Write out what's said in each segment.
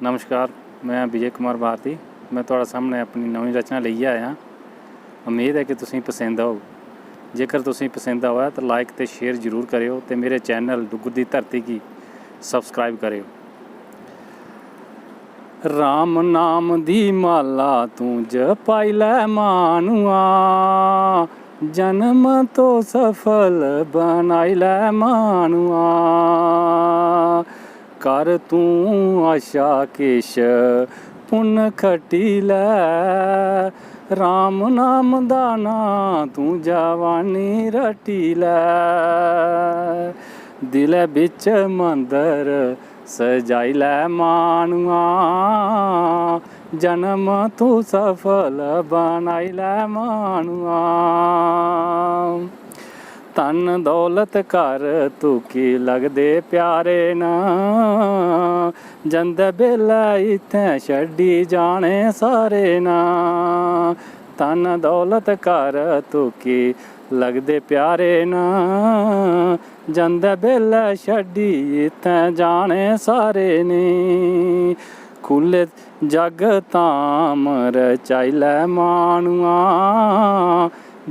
नमस्कार, मैं विजय कुमार भारती। मैं तुहाडे सामने अपनी नवीं रचना लैके आया। उम्मीद है कि तुसीं पसंद आओ। जेकर तुसीं पसंद आया तो लाइक ते शेयर जरूर करियो ते मेरे चैनल डुग्गर दी धरती की सबसक्राइब करियो। राम नाम दी माला तू जपाई लै मानुआ, जन्म तो सफल बनाई लै मानुआ। कर तू आशा किश पुन खटी लै, राम नाम दा नां तू जवानी रटी लै। दिलै बिच मंदर सजाई लै मानुआ, जन्म तू सफल बनाई लै मानुआ। धन दौलत कर तुकी लगदे प्यारे न, जंदे बेल्लै इत्थें छड्डी जाने सारे न। धन दौलत कर तुकी लगदे प्यारे न, जंदे बेल्लै छड्डी इत्थें जाने सारे नी। खुले जग धाम रचाई लै मानुआ,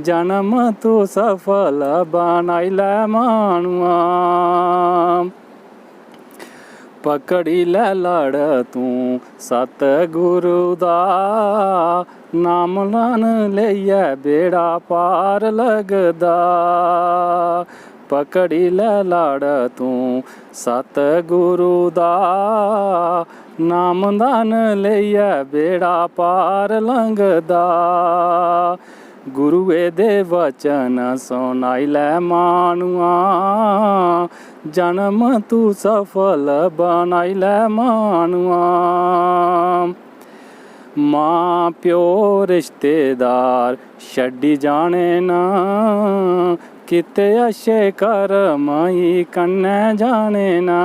जन्म तू सफल बनाई लै मानुआ। पकड़ी लै लड़ तू सतगुरु दा, नाम लान लेइयै बेड़ा पार लगदा। पकड़ी लै लड़ तू सतगुरु दा, नाम दान लेइयै बेड़ा पार लंघदा। गुरुए दे वचन सुनाई लै मानुआ, जन्म तू सफल बनाई लै मानुआ। मां प्यो रिश्तेदार छड्डी जाने न, किते अच्छे कर्म ही कन्नै जाने न।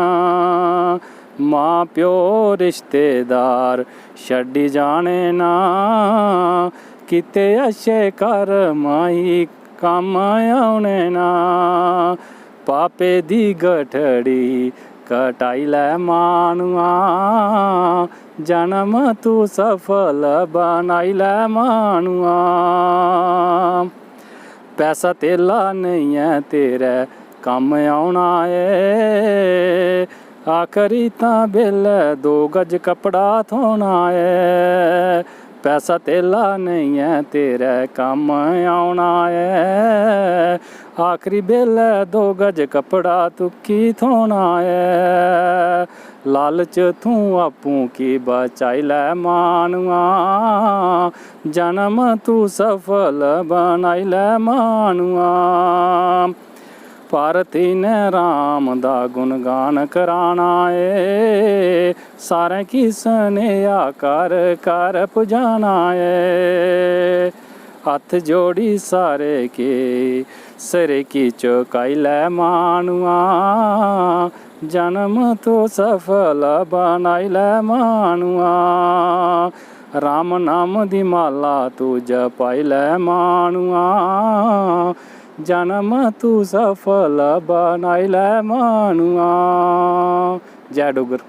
मां प्यो रिश्तेदार छड्डी जाने न, किते अच्छे कर्म ही कम्म औने न। पापे दी गठड़ी कटाई लै मानुआ, जन्म तू सफल बनाई लै मानुआ। पैसा तेला नहीं है तेरे कम्म औना है, आखरी तां बेल्लै 2 गज कपड़ा थोना है। पैसा तेला नहीं है तेरे कम्म औना है, आखरी बेल्लै 2 गज कपड़ा तुकी थोना है। लालच तू आपूं की बचाई लै मानुआ, जन्म तू सफल बनाई लै मानुआ। भारती ने राम दा गुणगान कराना है, सारें की सनेहा कर कर पुजाना है। हथ जोड़ी सारे के सिर की झुकाई लै मानुआ, जन्म तो सफल बनाई लै मानुआ। राम नाम दी माला तू जपाई लै मानुआ, जन्म तू सफल बनाई लै मानुआ। जय डुग्गर।